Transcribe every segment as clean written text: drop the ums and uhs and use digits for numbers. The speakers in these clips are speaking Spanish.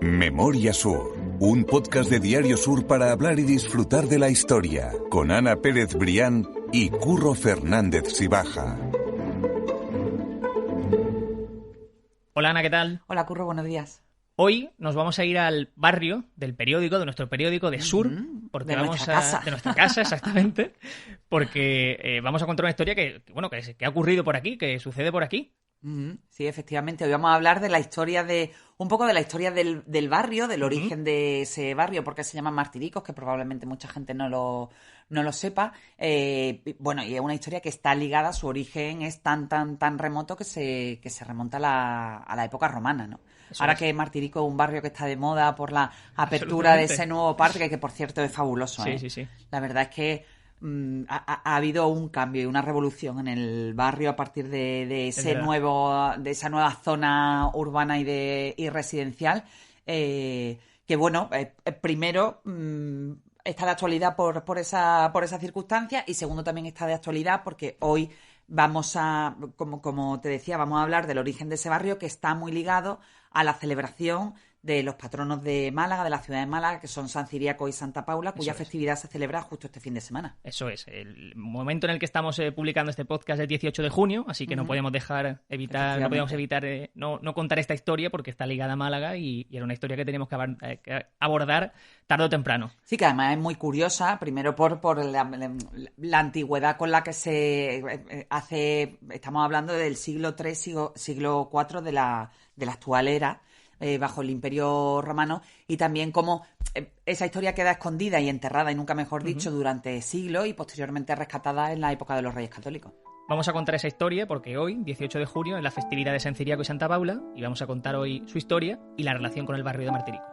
Memoria Sur, un podcast de Diario Sur para hablar y disfrutar de la historia, con Ana Pérez Brián y Curro Fernández Sibaja. Hola Ana, ¿qué tal? Hola Curro, buenos días. Hoy nos vamos a ir al barrio del periódico, de nuestro periódico de Sur, porque de nuestra casa. De nuestra casa, exactamente, porque vamos a contar una historia que ha ocurrido por aquí, que sucede por aquí. Sí, efectivamente. Hoy vamos a hablar de la historia un poco de la historia del barrio, del origen de ese barrio, porque se llama Martiricos, que probablemente mucha gente no lo sepa. Bueno, y es una historia que está ligada, su origen es tan remoto que se remonta a la época romana, ¿no? Eso Ahora es. que Martirico es un barrio que está de moda por la apertura de ese nuevo parque, que por cierto es fabuloso, ¿eh? Sí. La verdad es que ha habido un cambio y una revolución en el barrio a partir de esa nueva zona urbana y residencial, que bueno, primero está de actualidad por esa circunstancia, y segundo también está de actualidad porque hoy vamos a, como te decía, vamos a hablar del origen de ese barrio, que está muy ligado a la celebración de los patronos de Málaga, de la ciudad de Málaga, que son San Ciriaco y Santa Paula, cuya festividad se celebra justo este fin de semana. Eso es. El momento en el que estamos publicando este podcast es el 18 de junio, así que no podemos evitar no contar esta historia porque está ligada a Málaga y era una historia que teníamos que abordar tarde o temprano. Sí, que además es muy curiosa, primero por la antigüedad con la que se hace, estamos hablando del siglo III, siglo IV de la actual era, bajo el Imperio Romano, y también cómo esa historia queda escondida y enterrada, y nunca mejor dicho, durante siglos y posteriormente rescatada en la época de los Reyes Católicos. Vamos a contar esa historia porque hoy, 18 de junio, es la festividad de San Ciriaco y Santa Paula, y vamos a contar hoy su historia y la relación con el barrio de Martiricos.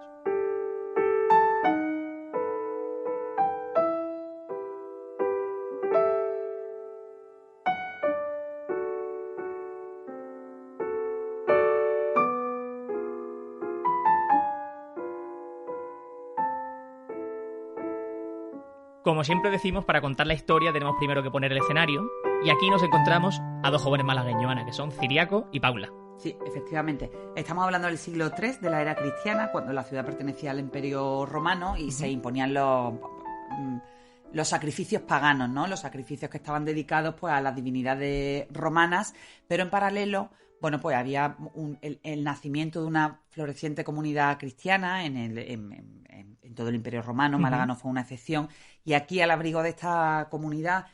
Como siempre decimos, para contar la historia tenemos primero que poner el escenario, y aquí nos encontramos a dos jóvenes malagueños, Ana, que son Ciriaco y Paula. Sí, efectivamente. Estamos hablando del siglo III, de la era cristiana, cuando la ciudad pertenecía al Imperio Romano y se imponían los sacrificios paganos, ¿no? Los sacrificios que estaban dedicados pues a las divinidades romanas, pero en paralelo, bueno, pues había el nacimiento de una floreciente comunidad cristiana en todo el Imperio Romano. Málaga no fue una excepción, y aquí, al abrigo de esta comunidad,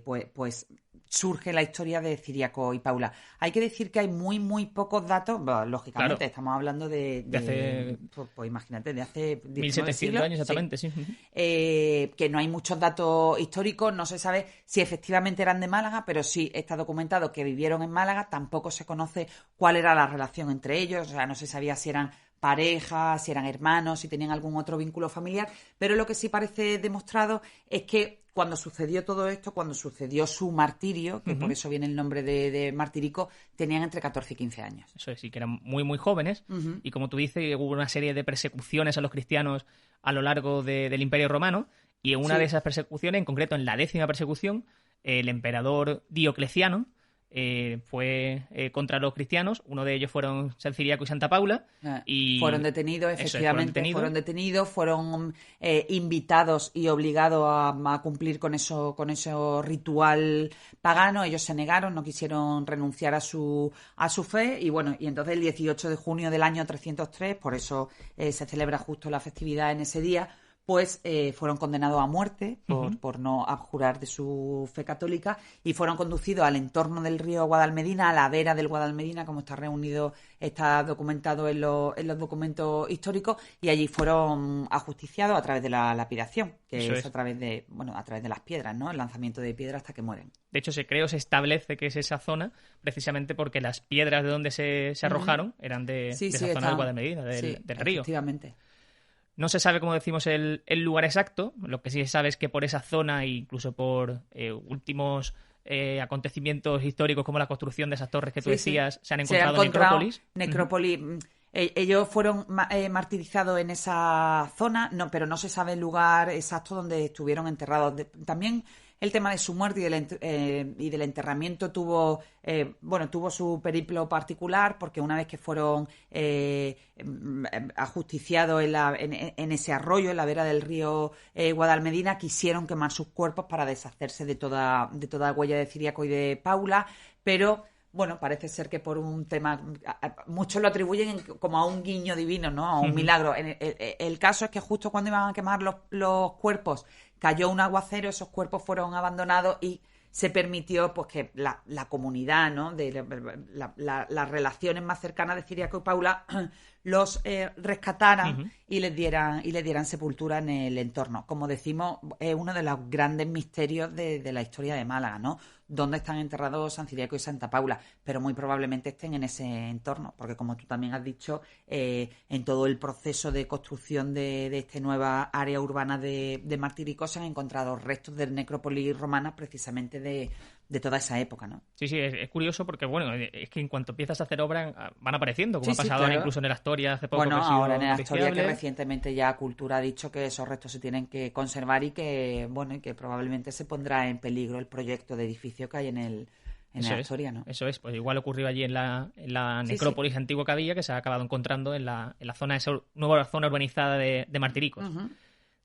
pues surge la historia de Ciriaco y Paula. Hay que decir que hay muy pocos datos, bueno, lógicamente, Claro. Estamos hablando de hace... Pues imagínate, de hace 1700 años exactamente, sí. Que no hay muchos datos históricos, no se sabe si efectivamente eran de Málaga, pero sí está documentado que vivieron en Málaga. Tampoco se conoce cuál era la relación entre ellos, o sea, no se sabía si eran parejas, si eran hermanos, si tenían algún otro vínculo familiar, pero lo que sí parece demostrado es que cuando sucedió todo esto, cuando sucedió su martirio, que por eso viene el nombre de Martirico, tenían entre 14 y 15 años. Eso es, sí, que eran muy jóvenes, y como tú dices, hubo una serie de persecuciones a los cristianos a lo largo del Imperio Romano, y en una de esas persecuciones, en concreto en la 10ª persecución, el emperador Diocleciano fue contra los cristianos. Uno de ellos fueron San Ciriaco y Santa Paula. Y fueron detenidos, efectivamente. Fueron invitados y obligados a cumplir con eso ritual pagano. Ellos se negaron, no quisieron renunciar a su fe, y bueno, y entonces el 18 de junio del año 303, por eso se celebra justo la festividad en ese día, pues fueron condenados a muerte por no abjurar de su fe católica, y fueron conducidos al entorno del río Guadalmedina, a la vera del Guadalmedina, como está documentado en los documentos históricos, y allí fueron ajusticiados a través de la lapidación, que es a través de las piedras, ¿no? El lanzamiento de piedras hasta que mueren. De hecho, se establece que es esa zona precisamente porque las piedras de donde se arrojaron eran de esa zona del Guadalmedina, del río. Efectivamente. No se sabe, como decimos, el lugar exacto. Lo que sí se sabe es que por esa zona, e incluso por últimos acontecimientos históricos como la construcción de esas torres que tú decías, se han encontrado necrópolis. Ellos fueron martirizados en esa zona, pero no se sabe el lugar exacto donde estuvieron enterrados. También El tema de su muerte y del enterramiento tuvo su periplo particular, porque una vez que fueron ajusticiados en ese arroyo, en la vera del río Guadalmedina, quisieron quemar sus cuerpos para deshacerse de toda huella de Ciriaco y de Paula, pero bueno, parece ser que por un tema, muchos lo atribuyen como a un guiño divino, ¿no? A un milagro. El caso es que justo cuando iban a quemar los cuerpos, cayó un aguacero, esos cuerpos fueron abandonados y se permitió pues que la comunidad, ¿no? De las relaciones más cercanas de Ciriaco y Paula los rescataran y les dieran sepultura en el entorno. Como decimos, es uno de los grandes misterios de la historia de Málaga, ¿no? Dónde están enterrados San Ciriaco y Santa Paula, pero muy probablemente estén en ese entorno, porque como tú también has dicho, en todo el proceso de construcción de esta nueva área urbana de Martirico se han encontrado restos de necrópolis romanas precisamente de toda esa época, ¿no? Sí, es curioso porque, bueno, es que en cuanto empiezas a hacer obras van apareciendo, como ha pasado ahora incluso en el Astoria hace poco. Bueno, ahora en el Astoria, que recientemente ya Cultura ha dicho que esos restos se tienen que conservar y que probablemente se pondrá en peligro el proyecto de edificio que hay en el Astoria, ¿no? Eso es, pues igual ocurrió allí en la necrópolis antigua que había, que se ha acabado encontrando en la zona, esa nueva zona urbanizada de Martiricos.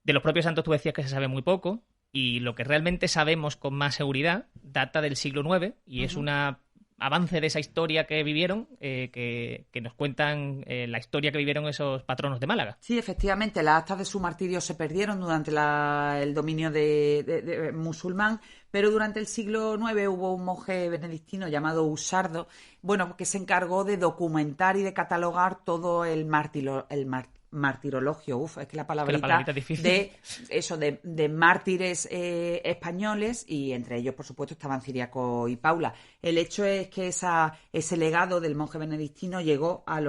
De los propios santos tú decías que se sabe muy poco, y lo que realmente sabemos con más seguridad data del siglo IX y es un avance de esa historia que vivieron, que nos cuentan la historia que vivieron esos patronos de Málaga. Sí, efectivamente, las actas de su martirio se perdieron durante el dominio de musulmán, pero durante el siglo IX hubo un monje benedictino llamado Usardo, que se encargó de documentar y de catalogar todo el martirologio, es que la palabrita de mártires españoles, y entre ellos, por supuesto, estaban Ciriaco y Paula. El hecho es que ese legado del monje benedictino llegó a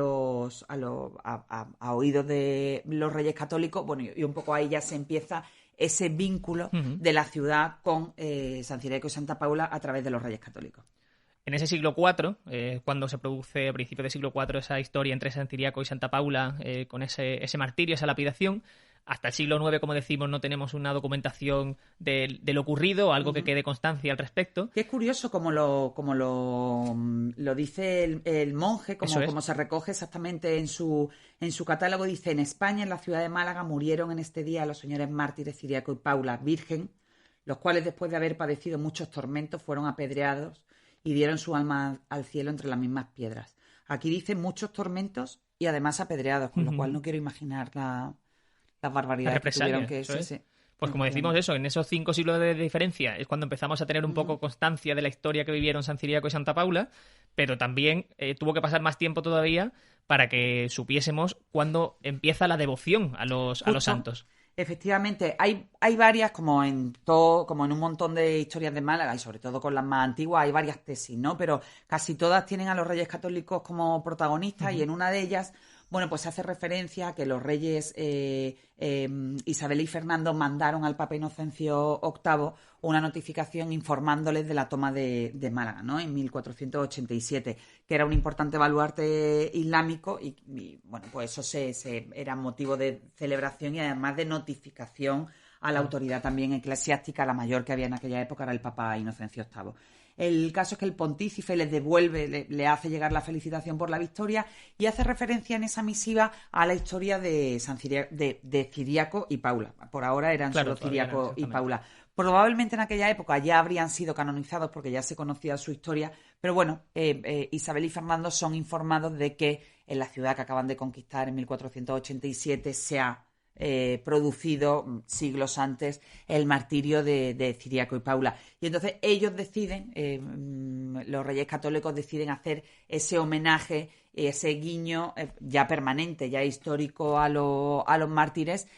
oídos de los reyes católicos, y un poco ahí ya se empieza ese vínculo de la ciudad con San Ciriaco y Santa Paula a través de los reyes católicos. En ese siglo IV, cuando se produce a principios del siglo IV esa historia entre San Ciriaco y Santa Paula, con ese martirio, esa lapidación, hasta el siglo IX, como decimos, no tenemos una documentación de lo ocurrido, algo que quede constancia al respecto. Que es curioso como lo dice el monje, como se recoge exactamente en su catálogo. Dice: en España, en la ciudad de Málaga, murieron en este día los señores mártires Ciriaco y Paula Virgen, los cuales, después de haber padecido muchos tormentos, fueron apedreados y dieron su alma al cielo entre las mismas piedras. Aquí dice muchos tormentos y además apedreados, con lo cual no quiero imaginar las barbaridades que tuvieron que... Pues como decimos eso, en esos 5 siglos de diferencia es cuando empezamos a tener un poco constancia de la historia que vivieron San Ciriaco y Santa Paula, pero también tuvo que pasar más tiempo todavía para que supiésemos cuándo empieza la devoción a los santos. Efectivamente, hay varias, como en un montón de historias de Málaga, y sobre todo con las más antiguas, hay varias tesis, ¿no? Pero casi todas tienen a los reyes católicos como protagonistas, y en una de ellas, pues se hace referencia a que los reyes Isabel y Fernando mandaron al Papa Inocencio VIII una notificación informándoles de la toma de Málaga, ¿no? En 1487, que era un importante baluarte islámico y pues eso era motivo de celebración y además de notificación a la autoridad también eclesiástica. La mayor que había en aquella época era el Papa Inocencio VIII. El caso es que el pontífice les devuelve, le hace llegar la felicitación por la victoria y hace referencia en esa misiva a la historia de Ciriaco y Paula. Por ahora eran solo Ciriaco y Paula. Probablemente en aquella época ya habrían sido canonizados porque ya se conocía su historia, pero Isabel y Fernando son informados de que en la ciudad que acaban de conquistar en 1487 se ha producido siglos antes el martirio de Ciriaco y Paula. Y entonces ellos deciden, los reyes católicos deciden hacer ese homenaje, ese guiño ya permanente, ya histórico a los mártires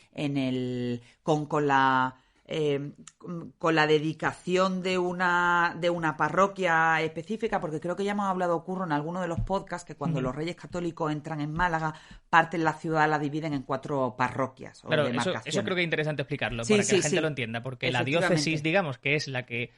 con la dedicación de una parroquia específica, porque creo que ya hemos hablado, Curro, en alguno de los podcasts, que cuando los reyes católicos entran en Málaga, parten la ciudad, la dividen en 4 parroquias. Claro, eso creo que es interesante explicarlo, para que la gente lo entienda, porque la diócesis, digamos, que es la que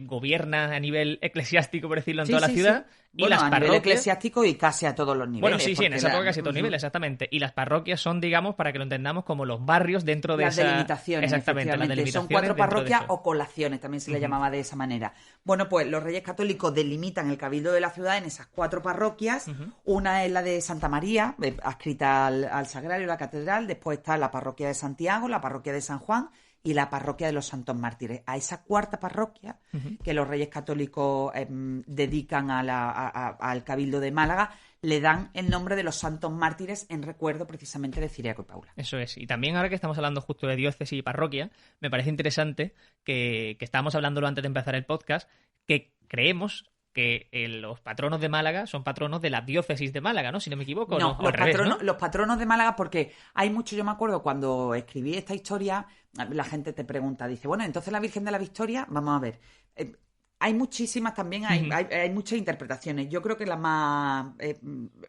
gobierna a nivel eclesiástico, por decirlo, en toda la ciudad. Sí. Y las parroquias... a nivel eclesiástico y casi a todos los niveles. Bueno, sí, en esa época casi a todos los niveles, exactamente. Y las parroquias son, digamos, para que lo entendamos, como los barrios dentro de las delimitaciones. Exactamente, las delimitaciones. Son 4 parroquias o colaciones, también se le llamaba de esa manera. Bueno, pues los Reyes Católicos delimitan el cabildo de la ciudad en esas 4 parroquias. Una es la de Santa María, adscrita al Sagrario, la catedral. Después está la parroquia de Santiago, la parroquia de San Juan y la parroquia de los Santos Mártires. A esa 4ª parroquia que los Reyes Católicos dedican al Cabildo de Málaga, le dan el nombre de los Santos Mártires en recuerdo precisamente de Ciriaco y Paula. Eso es. Y también ahora que estamos hablando justo de diócesis y parroquia, me parece interesante que estábamos hablándolo antes de empezar el podcast, que creemos que los patronos de Málaga son patronos de la diócesis de Málaga, ¿no? Si no me equivoco. No, los patronos de Málaga, porque hay mucho, yo me acuerdo cuando escribí esta historia, la gente te pregunta, dice, bueno, entonces la Virgen de la Victoria, vamos a ver, hay muchísimas también, hay muchas interpretaciones. Yo creo que la más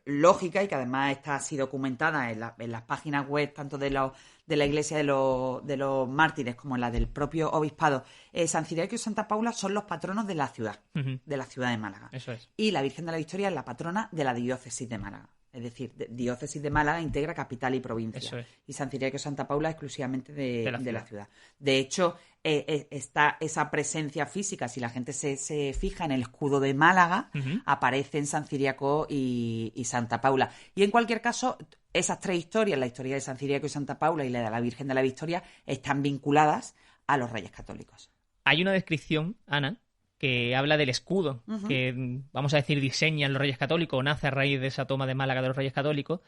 lógica, y que además está así documentada en las páginas web, tanto de la Iglesia de los Mártires como en la del propio Obispado, San Ciriaco y Santa Paula son los patronos de la ciudad, de la ciudad de Málaga. Eso es. Y la Virgen de la Victoria es la patrona de la diócesis de Málaga. Es decir, diócesis de Málaga integra capital y provincia. Eso es. Y San Ciriaco y Santa Paula exclusivamente de la ciudad. De hecho, está esa presencia física, si la gente se fija en el escudo de Málaga, aparecen San Ciriaco y Santa Paula. Y en cualquier caso, esas 3 historias, la historia de San Ciriaco y Santa Paula y la de la Virgen de la Victoria, están vinculadas a los Reyes Católicos. Hay una descripción, Ana, que habla del escudo, que vamos a decir diseñan los Reyes Católicos, o nace a raíz de esa toma de Málaga de los Reyes Católicos,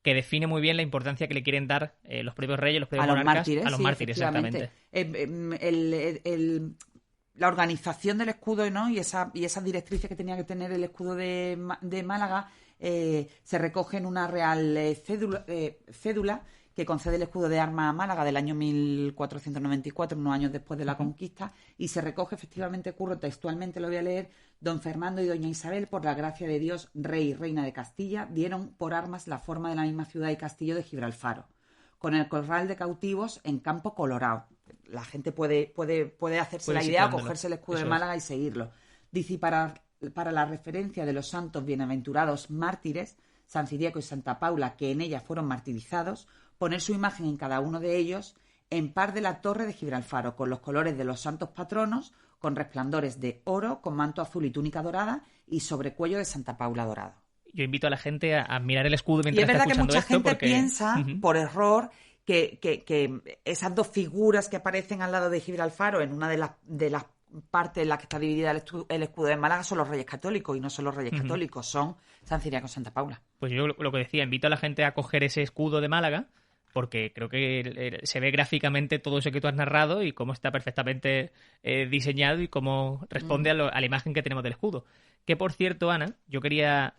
que define muy bien la importancia que le quieren dar los propios reyes, los propios monarcas, a los mártires, exactamente. La organización del escudo, ¿no? y esas directrices que tenía que tener el escudo de Málaga se recoge en una real cédula que concede el escudo de armas a Málaga del año 1494, unos años después de la conquista, y se recoge efectivamente, Curro, textualmente lo voy a leer: don Fernando y doña Isabel, por la gracia de Dios, rey y reina de Castilla, dieron por armas la forma de la misma ciudad y castillo de Gibralfaro, con el corral de cautivos en Campo Colorado. La gente puede hacerse la idea, cogerse el escudo de Málaga y seguirlo. Dice, y para la referencia de los santos bienaventurados mártires, San Ciriaco y Santa Paula, que en ella fueron martirizados, poner su imagen en cada uno de ellos en par de la torre de Gibralfaro, con los colores de los santos patronos, con resplandores de oro, con manto azul y túnica dorada, y sobrecuello de Santa Paula dorado. Yo invito a la gente a mirar el escudo mientras está escuchando esto. Y es verdad que mucha gente piensa, por error, que esas 2 figuras que aparecen al lado de Gibralfaro, en una de las partes en la que está dividida el escudo de Málaga, son los Reyes Católicos, y no son los Reyes Católicos, son San Ciriaco y Santa Paula. Pues yo lo que decía, invito a la gente a coger ese escudo de Málaga, porque creo que se ve gráficamente todo eso que tú has narrado y cómo está perfectamente diseñado y cómo responde a la imagen que tenemos del escudo. Que, por cierto, Ana, yo quería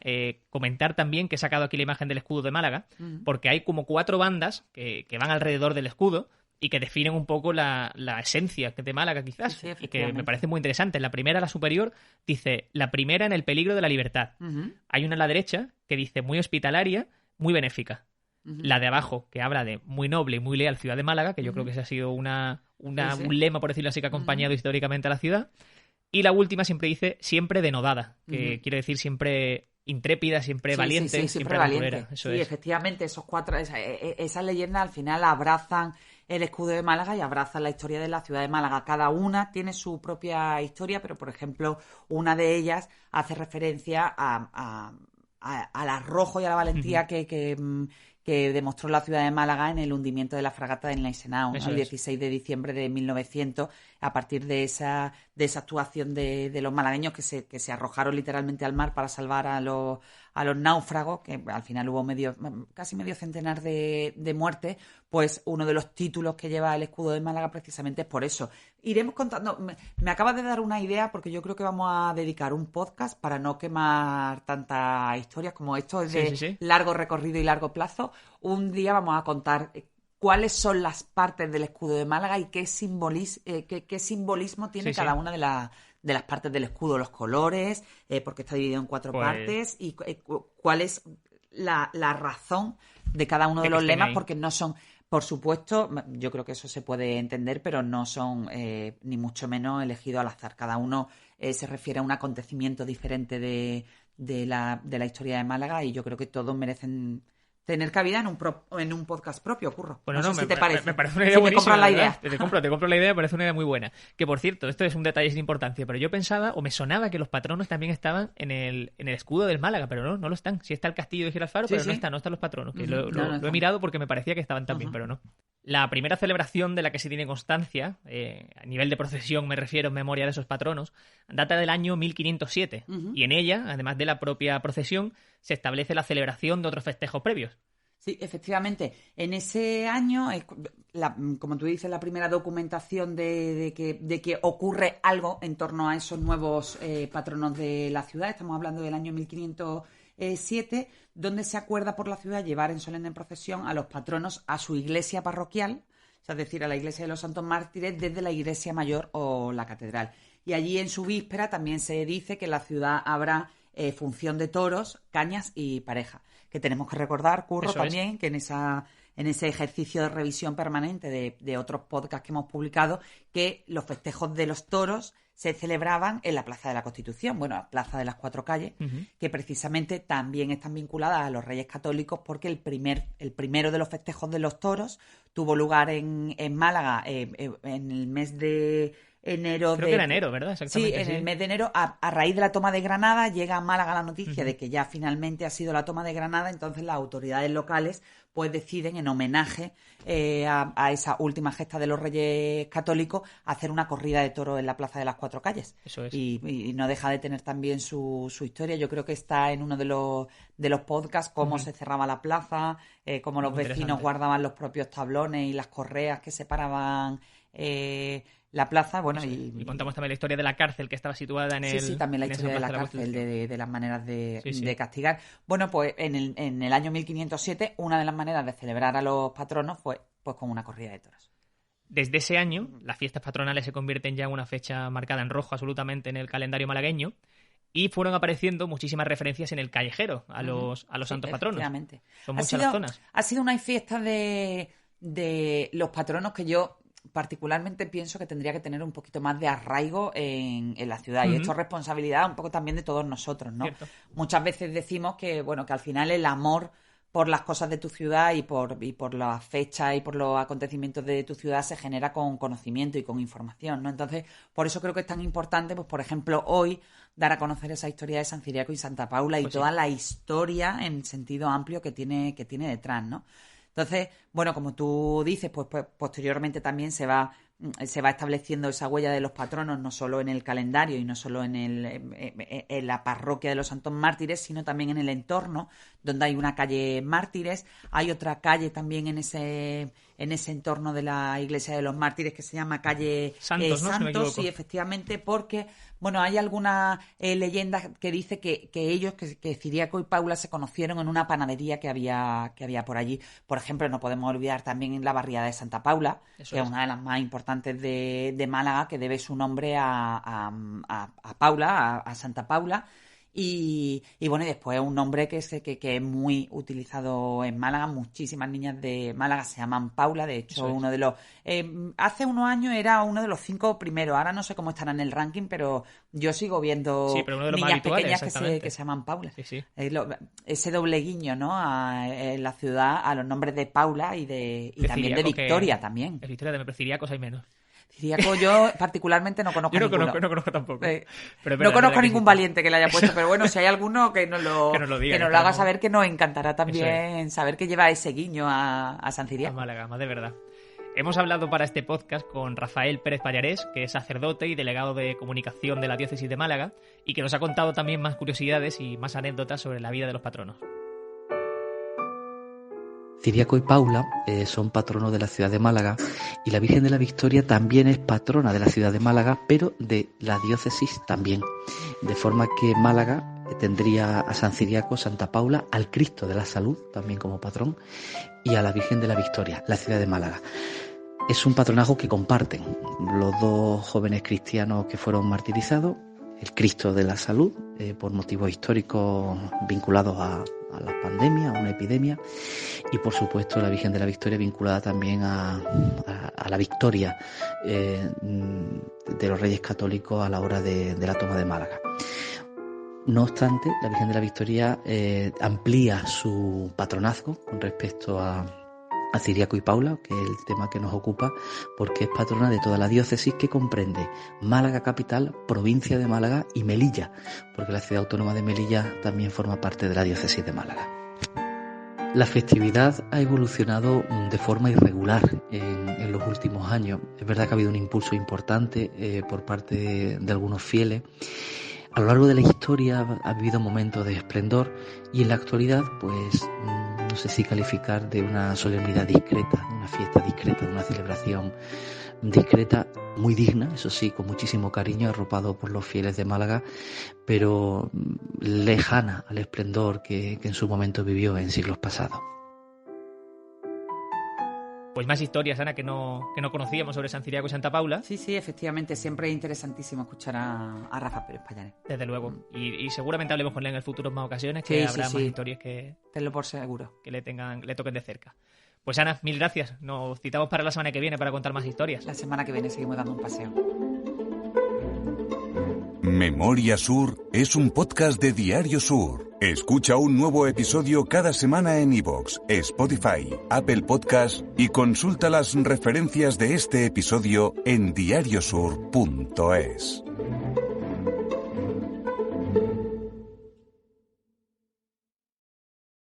comentar también que he sacado aquí la imagen del escudo de Málaga, porque hay como 4 bandas que van alrededor del escudo y que definen un poco la esencia de Málaga, quizás, sí, y que me parece muy interesante. La primera, la superior, dice: la primera en el peligro de la libertad. Hay una a la derecha que dice: muy hospitalaria, muy benéfica. La de abajo, que habla de muy noble y muy leal ciudad de Málaga, que yo creo que ese ha sido un lema, por decirlo así, que ha acompañado históricamente a la ciudad. Y la última siempre dice: siempre denodada, que quiere decir siempre intrépida, siempre valiente, siempre valiente. Eso es. Efectivamente, esos 4, esas leyendas al final abrazan el escudo de Málaga y abrazan la historia de la ciudad de Málaga. Cada una tiene su propia historia, pero, por ejemplo, una de ellas hace referencia al arrojo y a la valentía que demostró la ciudad de Málaga en el hundimiento de la fragata de Gneisenau, ¿no? El 16 de diciembre de 1900, a partir de esa actuación de los malagueños que se arrojaron literalmente al mar para salvar a los náufragos, que al final hubo casi medio centenar de muertes. Pues uno de los títulos que lleva el escudo de Málaga precisamente es por eso. Iremos contando, me acabas de dar una idea, porque yo creo que vamos a dedicar un podcast para no quemar tantas historias como esto, es de largo recorrido y largo plazo. Un día vamos a contar cuáles son las partes del escudo de Málaga y qué simbolismo tiene cada una de las partes del escudo, los colores, porque está dividido en 4 partes, y cuál es la razón de cada uno de los lemas, porque no son Por supuesto, yo creo que eso se puede entender, pero no son ni mucho menos elegidos al azar. Cada uno se refiere a un acontecimiento diferente de la historia de Málaga y yo creo que todos merecen tener cabida en un podcast propio, Curro. Bueno, no sé si te parece. Me parece una idea buenísima. La idea. Te compro la idea, me parece una idea muy buena. Que, por cierto, esto es un detalle sin importancia, pero yo pensaba, o me sonaba, que los patronos también estaban en el escudo del Málaga, pero no lo están. Sí está el castillo de Giralfaro, pero no están los patronos. Que lo he mirado porque me parecía que estaban también, pero no. La primera celebración de la que se tiene constancia, a nivel de procesión me refiero, en memoria de esos patronos, data del año 1507. Y en ella, además de la propia procesión, se establece la celebración de otros festejos previos. Sí, efectivamente. En ese año, como tú dices, la primera documentación de que ocurre algo en torno a esos nuevos patronos de la ciudad. Estamos hablando del año 1507, donde se acuerda por la ciudad llevar en solemne procesión a los patronos a su iglesia parroquial, o sea, es decir, a la iglesia de los Santos Mártires desde la iglesia mayor o la catedral. Y allí en su víspera también se dice que en la ciudad habrá función de toros, cañas y pareja. Que tenemos que recordar, Curro, eso también, es. Que en ese ejercicio de revisión permanente de otros podcasts que hemos publicado, que los festejos de los toros se celebraban en la Plaza de la Constitución, bueno, la Plaza de las Cuatro Calles, que precisamente también están vinculadas a los Reyes Católicos porque el primero de los festejos de los toros tuvo lugar en Málaga en el mes de enero. Creo que era enero, ¿verdad? Exactamente. Sí, en el mes de enero, a raíz de la toma de Granada, llega a Málaga la noticia de que ya finalmente ha sido la toma de Granada, entonces las autoridades locales pues deciden, en homenaje a esa última gesta de los Reyes Católicos, hacer una corrida de toros en la Plaza de las Cuatro Calles. Eso es. Y no deja de tener también su historia. Yo creo que está en uno de los podcasts, cómo se cerraba la plaza, cómo los vecinos guardaban los propios tablones y las correas que separaban la plaza, bueno, y contamos también la historia de la cárcel que estaba situada en el... Sí, también la historia de la cárcel, de las maneras de castigar. Bueno, pues en el año 1507, una de las maneras de celebrar a los patronos fue pues con una corrida de toros. Desde ese año, las fiestas patronales se convierten ya en una fecha marcada en rojo absolutamente en el calendario malagueño y fueron apareciendo muchísimas referencias en el callejero a los santos patronos. Son muchas las zonas. Ha sido una fiesta de los patronos que yo particularmente pienso que tendría que tener un poquito más de arraigo en la ciudad. Y esto es responsabilidad un poco también de todos nosotros, ¿no? Cierto. Muchas veces decimos que al final el amor por las cosas de tu ciudad y por las fechas y por los acontecimientos de tu ciudad se genera con conocimiento y con información, ¿no? Entonces, por eso creo que es tan importante, pues por ejemplo, hoy dar a conocer esa historia de San Ciriaco y Santa Paula y toda la historia en sentido amplio que tiene detrás, ¿no? Entonces, bueno, como tú dices, pues posteriormente también se va estableciendo esa huella de los patronos, no solo en el calendario y no solo en la parroquia de los Santos Mártires, sino también en el entorno, donde hay una calle Mártires. Hay otra calle también en ese entorno de la iglesia de los Mártires que se llama calle Santos, ¿no? Santos, sí, efectivamente, porque bueno, hay alguna leyenda que dice que ellos, que Ciriaco y Paula se conocieron en una panadería que había por allí. Por ejemplo, no podemos olvidar también la barriada de Santa Paula, que es una de las más importantes de Málaga, que debe su nombre a Paula, a Santa Paula. Y bueno, y después un nombre que es muy utilizado en Málaga. Muchísimas niñas de Málaga se llaman Paula. De hecho, uno de los hace unos años era uno de los 5 primeros. Ahora no sé cómo estará en el ranking, pero yo sigo viendo niñas pequeñas que se llaman Paula. Sí. Ese doble guiño, ¿no? En la ciudad a los nombres de Paula y también de Victoria también. En Victoria de Ciriacos hay menos. Ciriaco yo particularmente no conozco. Yo no conozco tampoco. Pero no conozco ningún valiente que le haya puesto, pero bueno, si hay alguno que nos lo haga saber, que nos encantará también saber que lleva ese guiño a San Ciriaco. A Málaga, más de verdad. Hemos hablado para este podcast con Rafael Pérez Pallarés, que es sacerdote y delegado de comunicación de la diócesis de Málaga, y que nos ha contado también más curiosidades y más anécdotas sobre la vida de los patronos. Ciriaco y Paula son patronos de la ciudad de Málaga y la Virgen de la Victoria también es patrona de la ciudad de Málaga, pero de la diócesis también. De forma que Málaga tendría a San Ciriaco, Santa Paula, al Cristo de la Salud también como patrón y a la Virgen de la Victoria, la ciudad de Málaga. Es un patronazgo que comparten los dos jóvenes cristianos que fueron martirizados, el Cristo de la Salud, por motivos históricos vinculados a la pandemia, a una epidemia, y por supuesto la Virgen de la Victoria vinculada también a la victoria de los Reyes Católicos a la hora de la toma de Málaga. No obstante, la Virgen de la Victoria amplía su patronazgo con respecto a Ciriaco y Paula, que es el tema que nos ocupa, porque es patrona de toda la diócesis, que comprende Málaga capital, provincia de Málaga y Melilla, porque la ciudad autónoma de Melilla también forma parte de la diócesis de Málaga. La festividad ha evolucionado de forma irregular en los últimos años. Es verdad que ha habido un impulso importante por parte de algunos fieles. A lo largo de la historia ha habido momentos de esplendor y en la actualidad, pues no sé si calificar de una solemnidad discreta, de una fiesta discreta, de una celebración discreta, muy digna, eso sí, con muchísimo cariño, arropado por los fieles de Málaga, pero lejana al esplendor que en su momento vivió en siglos pasados. Pues más historias, Ana, que no conocíamos sobre San Ciriaco y Santa Paula. Sí, efectivamente. Siempre es interesantísimo escuchar a Rafa Pérez Pallares. Desde luego. Y seguramente hablemos con él en el futuro en más ocasiones, que habrá más historias que... Tenlo por seguro. Que le toquen de cerca. Pues Ana, mil gracias. Nos citamos para la semana que viene para contar más historias. La semana que viene seguimos dando un paseo. Memoria Sur es un podcast de Diario Sur. Escucha un nuevo episodio cada semana en iVoox, Spotify, Apple Podcasts y consulta las referencias de este episodio en diariosur.es.